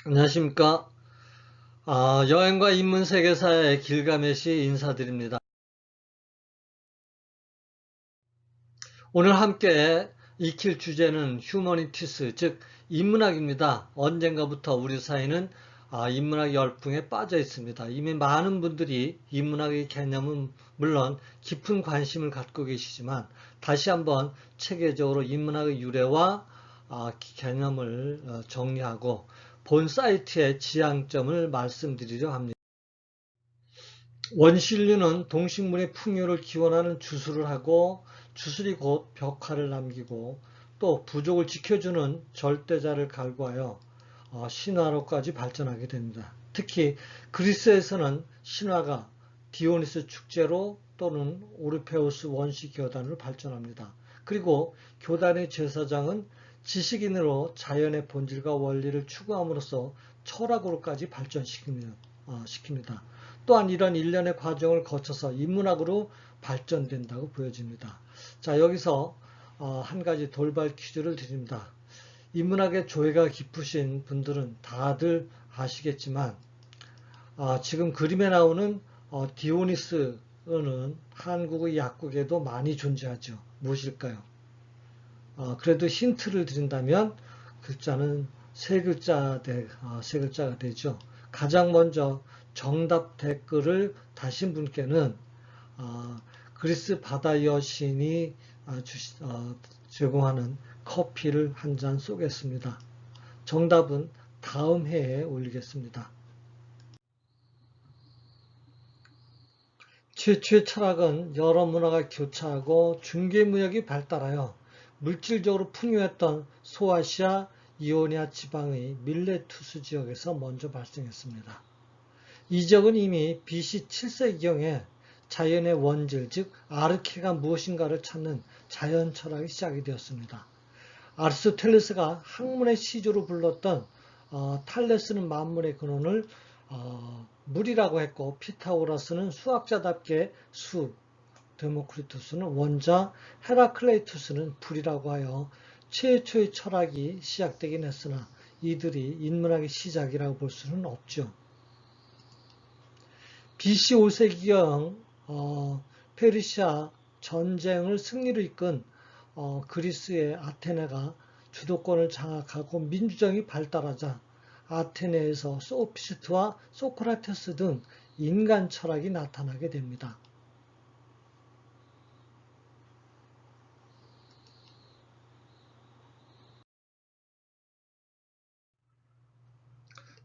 안녕하십니까. 여행과 인문 세계사의 길가메시 인사드립니다. 오늘 함께 익힐 주제는 휴머니티스, 즉 인문학입니다. 언젠가부터 우리 사회는 인문학 열풍에 빠져 있습니다. 이미 많은 분들이 인문학의 개념은 물론 깊은 관심을 갖고 계시지만 다시 한번 체계적으로 인문학의 유래와 개념을 정리하고 본 사이트의 지향점을 말씀드리려 합니다. 원신류는 동식물의 풍요를 기원하는 주술을 하고 주술이 곧 벽화를 남기고 또 부족을 지켜주는 절대자를 갈구하여 신화로까지 발전하게 됩니다. 특히 그리스에서는 신화가 디오니스 축제로 또는 오르페우스 원시 교단으로 발전합니다. 그리고 교단의 제사장은 지식인으로 자연의 본질과 원리를 추구함으로써 철학으로까지 발전시킵니다. 또한 이런 일련의 과정을 거쳐서 인문학으로 발전된다고 보여집니다. 자, 여기서 한 가지 돌발 퀴즈를 드립니다. 인문학의 조예가 깊으신 분들은 다들 아시겠지만 지금 그림에 나오는 디오니스는 한국의 약국에도 많이 존재하죠. 무엇일까요? 그래도 힌트를 드린다면 글자는 세 글자가 되죠. 가장 먼저 정답 댓글을 다신 분께는 그리스 바다 여신이 제공하는 커피를 한 잔 쏘겠습니다. 정답은 다음 해에 올리겠습니다. 최초의 철학은 여러 문화가 교차하고 중개무역이 발달하여 물질적으로 풍요했던 소아시아 이오니아 지방의 밀레투스 지역에서 먼저 발생했습니다. 이 지역은 이미 BC 7세기경에 자연의 원질, 즉 아르케가 무엇인가를 찾는 자연 철학이 시작이 되었습니다. 아리스토텔레스가 학문의 시조로 불렀던 탈레스는 만물의 근원을 물이라고 했고, 피타고라스는 수학자답게 수, 데모크리투스는 원자, 헤라클레이투스는 불이라고 하여 최초의 철학이 시작되긴 했으나 이들이 인문학의 시작이라고 볼 수는 없죠. BC 5세기경 페르시아 전쟁을 승리로 이끈 그리스의 아테네가 주도권을 장악하고 민주정이 발달하자 아테네에서 소피스트와 소크라테스 등 인간 철학이 나타나게 됩니다.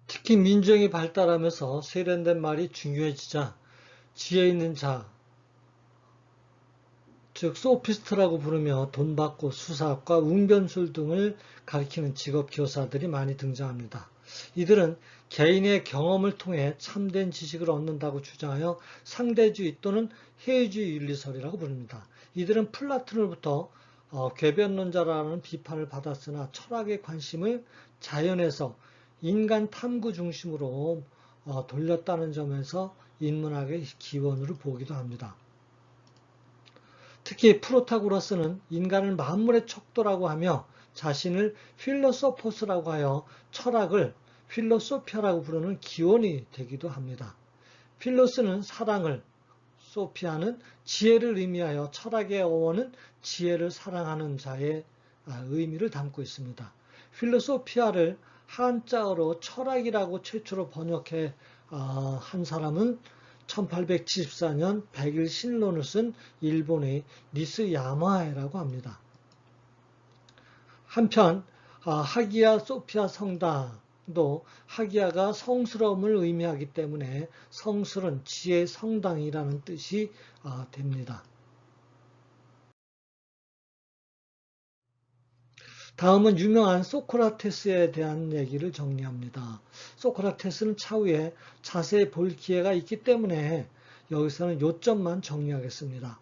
특히 민주정이 발달하면서 세련된 말이 중요해지자 지혜 있는 자, 즉 소피스트라고 부르며 돈 받고 수사학과 웅변술 등을 가리키는 직업 교사들이 많이 등장합니다. 이들은 개인의 경험을 통해 참된 지식을 얻는다고 주장하여 상대주의 또는 해주의 윤리설이라고 부릅니다. 이들은 플라톤으로부터 궤변론자라는 비판을 받았으나 철학의 관심을 자연에서 인간 탐구 중심으로 돌렸다는 점에서 인문학의 기원으로 보기도 합니다. 특히 프로타고라스는 인간을 만물의 척도라고 하며 자신을 필로소포스라고 하여 철학을 필로소피아라고 부르는 기원이 되기도 합니다. 필로스는 사랑을, 소피아는 지혜를 의미하여 철학의 어원은 지혜를 사랑하는 자의 의미를 담고 있습니다. 필로소피아를 한자어로 철학이라고 최초로 번역해 한 사람은 1874년 백일 신론을 쓴 일본의 니스 야마에라고 합니다. 한편 하기야 소피아 성당도 하기야가 성스러움을 의미하기 때문에 성술은 지혜의 성당이라는 뜻이 됩니다. 다음은 유명한 소크라테스에 대한 얘기를 정리합니다. 소크라테스는 차후에 자세히 볼 기회가 있기 때문에 여기서는 요점만 정리하겠습니다.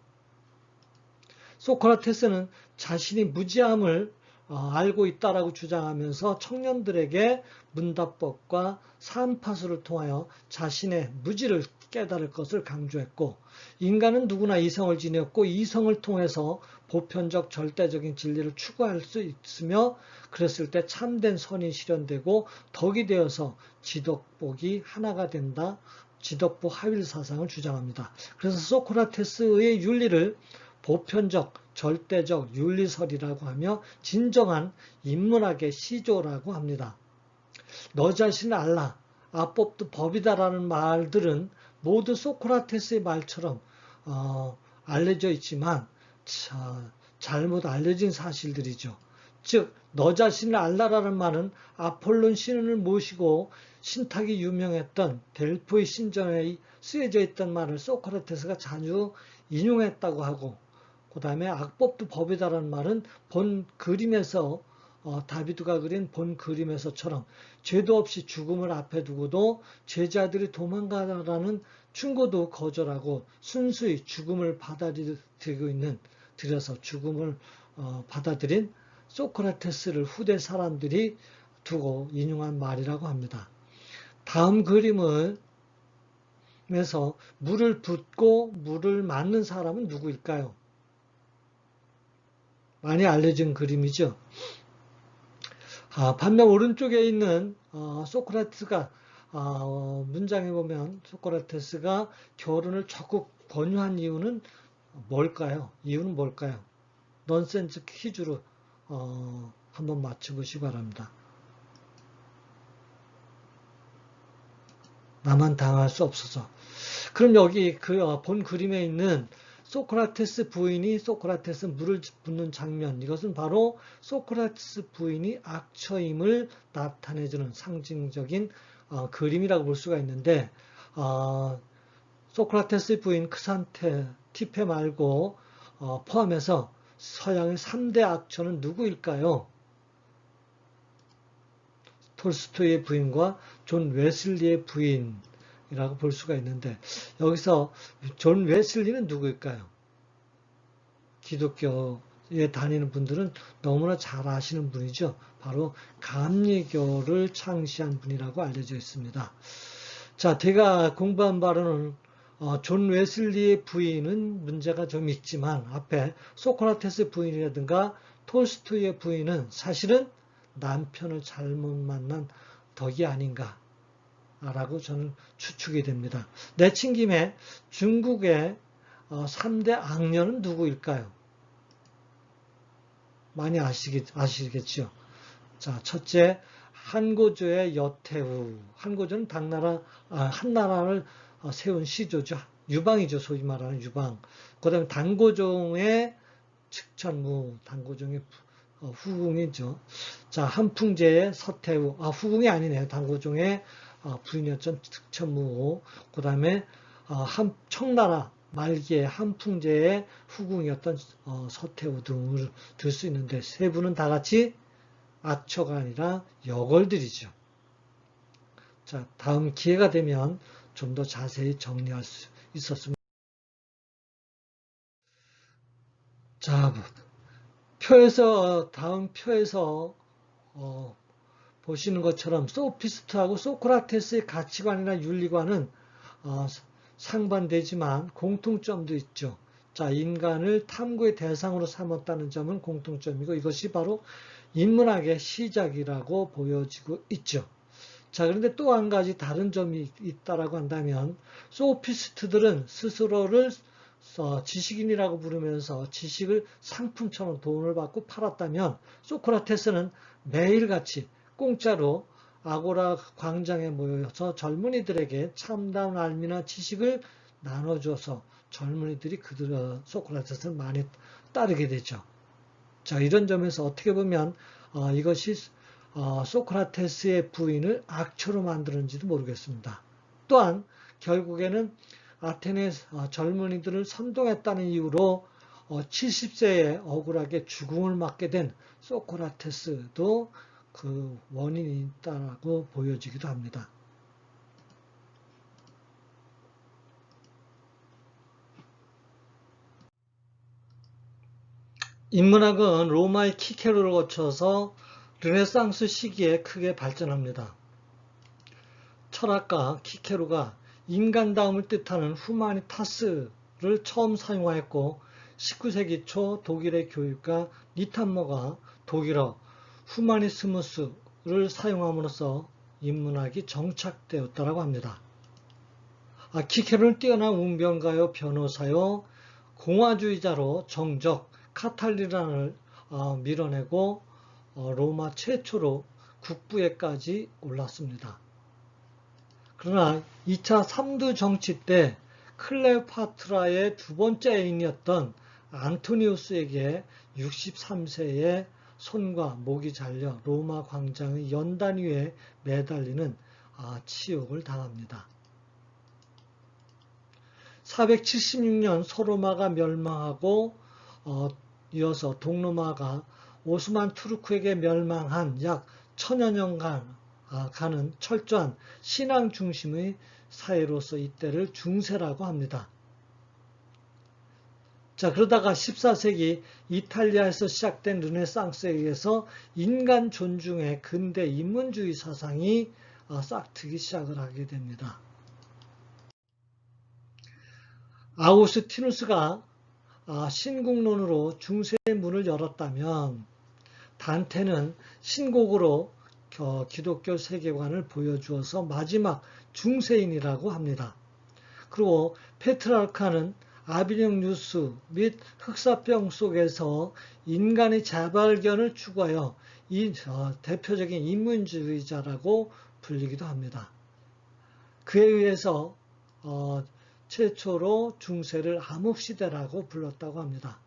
소크라테스는 자신이 무지함을 알고 있다라고 주장하면서 청년들에게 문답법과 산파수를 통하여 자신의 무지를 깨달을 것을 강조했고, 인간은 누구나 이성을 지녔고 이성을 통해서 보편적 절대적인 진리를 추구할 수 있으며 그랬을 때 참된 선이 실현되고 덕이 되어서 지덕복이 하나가 된다. 지덕복 하윌 사상을 주장합니다. 그래서 소크라테스의 윤리를 보편적, 절대적 윤리설이라고 하며 진정한 인문학의 시조라고 합니다. 너 자신을 알라, 아법도 법이다라는 말들은 모두 소크라테스의 말처럼 알려져 있지만 잘못 알려진 사실들이죠. 즉, 너 자신을 알라라는 말은 아폴론 신을 모시고 신탁이 유명했던 델포이 신전에 쓰여져 있던 말을 소크라테스가 자주 인용했다고 하고, 그 다음에 악법도 법이다라는 말은 본 그림에서 다비드가 그린 본 그림에서처럼 죄도 없이 죽음을 앞에 두고도 제자들이 도망가라는 충고도 거절하고 순수히 죽음을 들여서 죽음을 받아들인 소크라테스를 후대 사람들이 두고 인용한 말이라고 합니다. 다음 그림에서 물을 붓고 물을 맞는 사람은 누구일까요? 많이 알려진 그림이죠. 반면 오른쪽에 있는 소크라테스가 문장에 보면 소크라테스가 결혼을 적극 권유한 이유는 뭘까요? 이유는 뭘까요? 넌센스 퀴즈로 한번 맞춰보시기 바랍니다. 나만 당할 수 없어서. 그럼 여기 본 그림에 있는 소크라테스 부인이 소크라테스 물을 붓는 장면, 이것은 바로 소크라테스 부인이 악처임을 나타내주는 상징적인 그림이라고 볼 수가 있는데, 소크라테스 부인 크산티페 말고 포함해서 서양의 3대 악처는 누구일까요? 톨스토이의 부인과 존 웨슬리의 부인이라고 볼 수가 있는데, 여기서 존 웨슬리는 누구일까요? 기독교에 다니는 분들은 너무나 잘 아시는 분이죠. 바로 감리교를 창시한 분이라고 알려져 있습니다. 자, 제가 공부한 바로는 존 웨슬리의 부인은 문제가 좀 있지만 앞에 소크라테스 부인이라든가 톨스토이의 부인은 사실은 남편을 잘못 만난 덕이 아닌가라고 저는 추측이 됩니다. 내친 김에 중국의 3대 악녀는 누구일까요? 많이 아시겠죠? 자, 첫째, 한고조의 여태후. 한고조는 한나라를 세운 시조죠. 유방이죠. 소위 말하는 유방. 그 다음에 단고종의 측천무, 단고종의 후궁이죠. 자, 한풍제의 서태후. 후궁이 아니네요. 단고종의 부인이었던 측천무. 그 다음에 청나라 말기에 한풍제의 후궁이었던 서태후 등을 들 수 있는데 세 분은 다 같이 악처가 아니라 여걸들이죠. 자, 다음 기회가 되면 좀 더 자세히 정리할 수 있었습니다. 자, 다음 표에서 보시는 것처럼 소피스트하고 소크라테스의 가치관이나 윤리관은 상반되지만 공통점도 있죠. 자, 인간을 탐구의 대상으로 삼았다는 점은 공통점이고 이것이 바로 인문학의 시작이라고 보여지고 있죠. 자, 그런데 또 한 가지 다른 점이 있다라고 한다면 소피스트들은 스스로를 지식인이라고 부르면서 지식을 상품처럼 돈을 받고 팔았다면 소크라테스는 매일같이 공짜로 아고라 광장에 모여서 젊은이들에게 참다운 알미나 지식을 나눠줘서 젊은이들이 소크라테스를 많이 따르게 되죠. 자, 이런 점에서 어떻게 보면 이것이 소크라테스의 부인을 악처로 만드는지도 모르겠습니다. 또한 결국에는 아테네 젊은이들을 선동했다는 이유로 70세에 억울하게 죽음을 맞게 된 소크라테스도 그 원인이 있다고 보여지기도 합니다. 인문학은 로마의 키케로를 거쳐서 르네상스 시기에 크게 발전합니다. 철학가 키케로가 인간다움을 뜻하는 후마니타스를 처음 사용하였고 19세기 초 독일의 교육가 니탄머가 독일어 후마니스무스를 사용함으로써 인문학이 정착되었다고 합니다. 키케르는 뛰어난 웅변가요, 변호사요, 공화주의자로 정적 카탈리나를 밀어내고 로마 최초로 국부에까지 올랐습니다. 그러나 2차 삼두 정치 때 클레오파트라의 두 번째 애인이었던 안토니우스에게 63세에 손과 목이 잘려 로마 광장의 연단 위에 매달리는 치욕을 당합니다. 476년 소로마가 멸망하고 이어서 동로마가 오스만 투르크에게 멸망한 약 1000여 년간 가는 철저한 신앙 중심의 사회로서 이때를 중세라고 합니다. 자, 그러다가 14세기 이탈리아에서 시작된 르네상스에 의해서 인간 존중의 근대 인문주의 사상이 싹트기 시작을 하게 됩니다. 아우구스티누스가 신국론으로 중세의 문을 열었다면 단테는 신곡으로 기독교 세계관을 보여주어서 마지막 중세인이라고 합니다. 그리고 페트라르카는 아비뇽 뉴스 및 흑사병 속에서 인간의 재발견을 추구하여 대표적인 인문주의자라고 불리기도 합니다. 그에 의해서 최초로 중세를 암흑시대라고 불렀다고 합니다.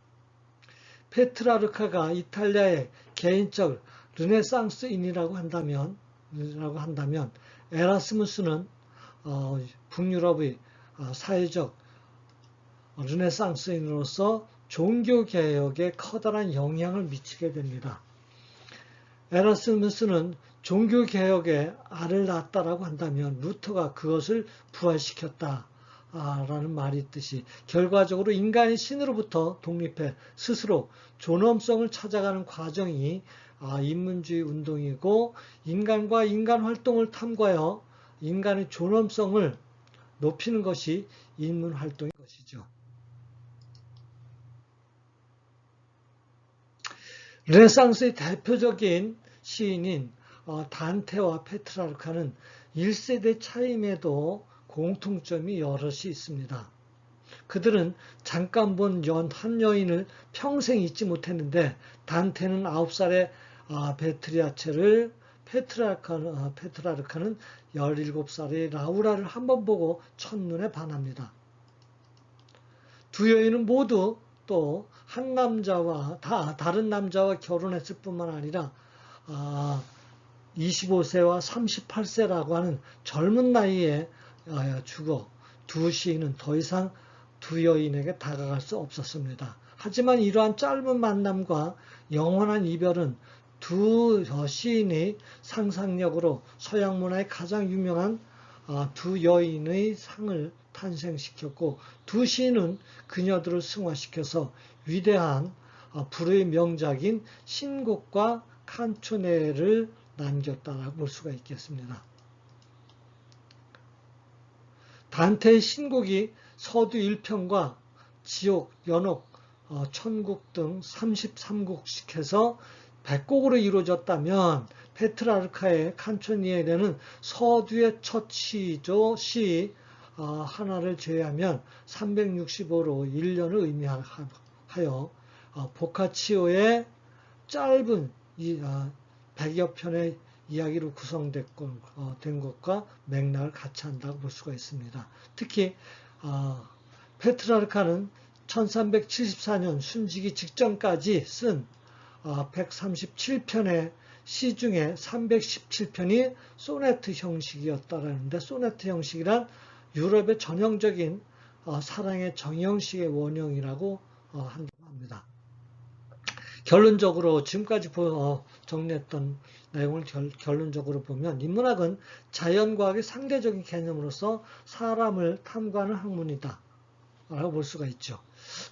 페트라르카가 이탈리아의 개인적 르네상스인이라고 한다면 에라스무스는 북유럽의 사회적 르네상스인으로서 종교개혁에 커다란 영향을 미치게 됩니다. 에라스무스는 종교개혁에 알을 낳았다라고 한다면 루터가 그것을 부활시켰다 라는 말이 있듯이 결과적으로 인간이 신으로부터 독립해 스스로 존엄성을 찾아가는 과정이 인문주의 운동이고 인간과 인간 활동을 탐구하여 인간의 존엄성을 높이는 것이 인문 활동인 것이죠. 르네상스의 대표적인 시인인 단테와 페트라르카는 1세대 차이임에도 공통점이 여럿이 있습니다. 그들은 잠깐 본 한 여인을 평생 잊지 못했는데 단테는 9살의 베트리아체를 페트라르카는 17살의 라우라를 한번 보고 첫눈에 반합니다. 두 여인은 모두 또 한 남자와 다른 남자와 결혼했을 뿐만 아니라 25세와 38세라고 하는 젊은 나이에 죽어 두 시인은 더 이상 두 여인에게 다가갈 수 없었습니다. 하지만 이러한 짧은 만남과 영원한 이별은 두 시인의 상상력으로 서양 문화의 가장 유명한 두 여인의 상을 탄생시켰고 두 시인은 그녀들을 승화시켜서 위대한 불의 명작인 신곡과 칸초네를 남겼다라고 볼 수가 있겠습니다. 단테의 신곡이 서두 1편과 지옥, 연옥, 천국 등 33곡씩 해서 100곡으로 이루어졌다면 페트라르카의 칸초니에는 서두의 첫 시죠. 시 하나를 제외하면 365로 1년을 의미하여 보카치오의 짧은 100여 편의 이야기로 구성된 것과 맥락을 같이 한다고 볼 수가 있습니다. 특히 페트라르카는 1374년 숨지기 직전까지 쓴 137편의 시 중에 317편이 소네트 형식이었다라는데 소네트 형식이란 유럽의 전형적인 사랑의 정형식의 원형이라고 한다고 합니다. 결론적으로 지금까지 정리했던 내용을 결론적으로 보면 인문학은 자연과학의 상대적인 개념으로서 사람을 탐구하는 학문이다 라고 볼 수가 있죠.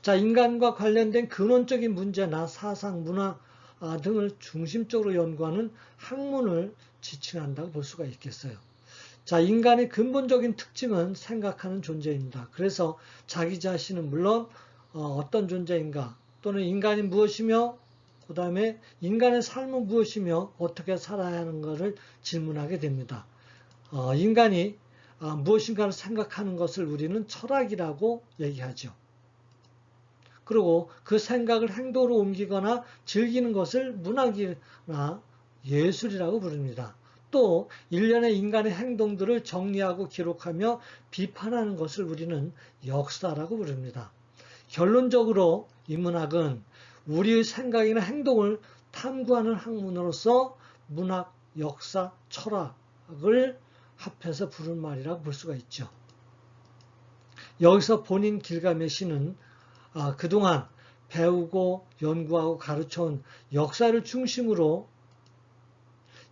자, 인간과 관련된 근원적인 문제나 사상, 문화 등을 중심적으로 연구하는 학문을 지칭한다고 볼 수가 있겠어요. 자, 인간의 근본적인 특징은 생각하는 존재입니다. 그래서 자기 자신은 물론 어떤 존재인가, 또는 인간이 무엇이며, 그 다음에 인간의 삶은 무엇이며 어떻게 살아야 하는 것을 질문하게 됩니다. 인간이 무엇인가를 생각하는 것을 우리는 철학이라고 얘기하죠. 그리고 그 생각을 행동으로 옮기거나 즐기는 것을 문학이나 예술이라고 부릅니다. 또 일련의 인간의 행동들을 정리하고 기록하며 비판하는 것을 우리는 역사라고 부릅니다. 결론적으로 이 문학은 우리의 생각이나 행동을 탐구하는 학문으로서 문학, 역사, 철학을 합해서 부른 말이라고 볼 수가 있죠. 여기서 본인 길가메시는 그동안 배우고 연구하고 가르쳐온 역사를 중심으로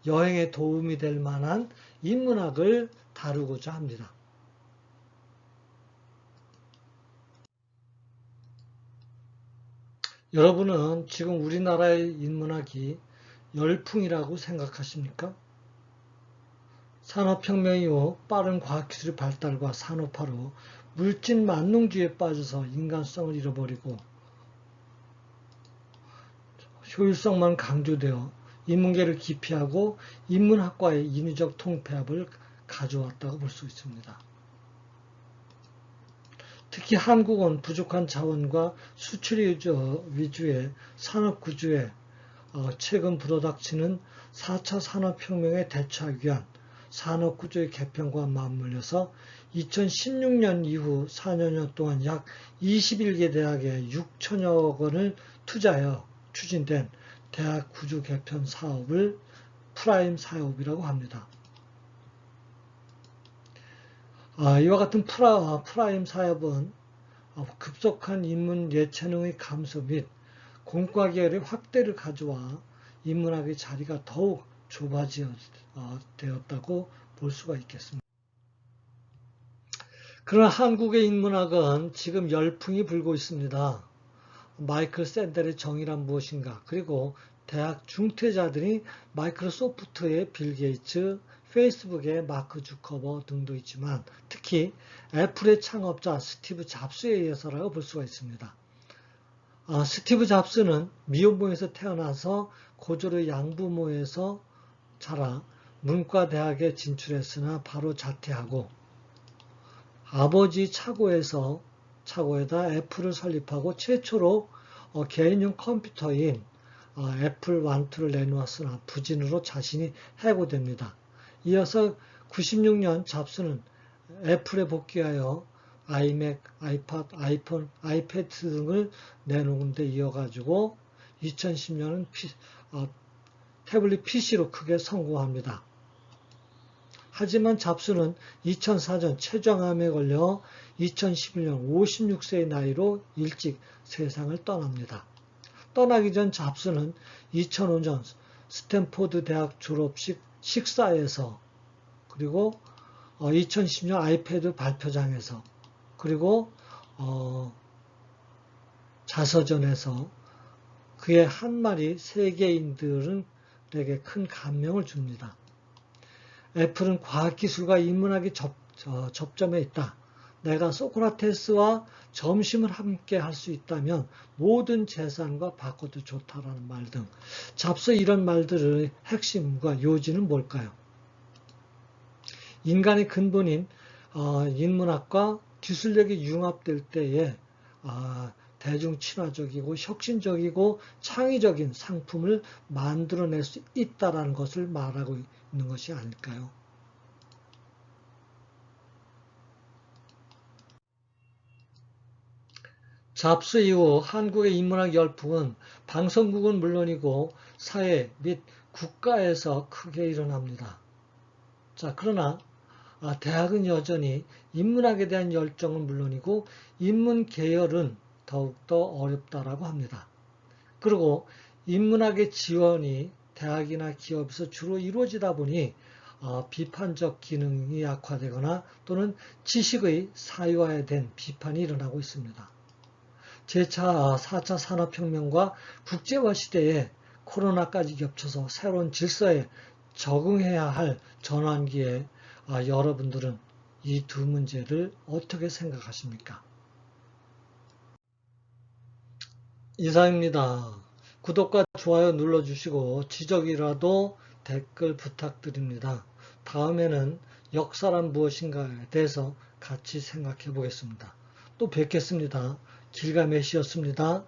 여행에 도움이 될 만한 인문학을 다루고자 합니다. 여러분은 지금 우리나라의 인문학이 열풍이라고 생각하십니까? 산업혁명 이후 빠른 과학기술의 발달과 산업화로 물질 만능주의에 빠져서 인간성을 잃어버리고 효율성만 강조되어 인문계를 기피하고 인문학과의 인위적 통폐합을 가져왔다고 볼 수 있습니다. 특히 한국은 부족한 자원과 수출 위주의 산업구조에 최근 불어닥치는 4차 산업혁명에 대처하기 위한 산업구조의 개편과 맞물려서 2016년 이후 4년여 동안 약 21개 대학에 6천여 원을 투자하여 추진된 대학 구조 개편 사업을 프라임 사업이라고 합니다. 이와 같은 프라임 사업은 급속한 인문 예체능의 감소 및 공과 계열의 확대를 가져와 인문학의 자리가 더욱 좁아지었다고 볼 수가 있겠습니다. 그러나 한국의 인문학은 지금 열풍이 불고 있습니다. 마이클 샌델의 정의란 무엇인가, 그리고 대학 중퇴자들이 마이크로소프트의 빌 게이츠, 페이스북의 마크 주커버 등도 있지만 특히 애플의 창업자 스티브 잡스에 의해서라고 볼 수가 있습니다. 스티브 잡스는 미혼모에서 태어나서 고졸의 양부모에서 자라 문과대학에 진출했으나 바로 자퇴하고 아버지 차고에다 애플을 설립하고 최초로 개인용 컴퓨터인 애플 1, 2를 내놓았으나 부진으로 자신이 해고됩니다. 이어서 96년 잡스는 애플에 복귀하여 아이맥, 아이팟, 아이폰, 아이패드 등을 내놓은 데 이어가지고 2010년은 태블릿 PC로 크게 성공합니다. 하지만 잡스는 2004년 췌장암에 걸려 2011년 56세의 나이로 일찍 세상을 떠납니다. 떠나기 전 잡스는 2005년 스탠포드 대학 졸업식 식사에서, 그리고 2010년 아이패드 발표장에서, 그리고 자서전에서 그의 한 말이 세계인들에게 큰 감명을 줍니다. 애플은 과학기술과 인문학이 접점에 있다. 내가 소크라테스와 점심을 함께 할 수 있다면 모든 재산과 바꿔도 좋다라는 말 등 잡스 이런 말들의 핵심과 요지는 뭘까요? 인간의 근본인 인문학과 기술력이 융합될 때에 대중친화적이고 혁신적이고 창의적인 상품을 만들어낼 수 있다는 것을 말하고 있는 것이 아닐까요? 잡스 이후 한국의 인문학 열풍은 방송국은 물론이고 사회 및 국가에서 크게 일어납니다. 자, 그러나 대학은 여전히 인문학에 대한 열정은 물론이고 인문 계열은 더욱더 어렵다라고 합니다. 그리고 인문학의 지원이 대학이나 기업에서 주로 이루어지다 보니 비판적 기능이 약화되거나 또는 지식의 사유화에 된 비판이 일어나고 있습니다. 제4차 산업혁명과 국제화 시대에 코로나까지 겹쳐서 새로운 질서에 적응해야 할 전환기에 여러분들은 이 두 문제를 어떻게 생각하십니까? 이상입니다. 구독과 좋아요 눌러주시고 지적이라도 댓글 부탁드립니다. 다음에는 역사란 무엇인가에 대해서 같이 생각해 보겠습니다. 또 뵙겠습니다. 길가메시였습니다.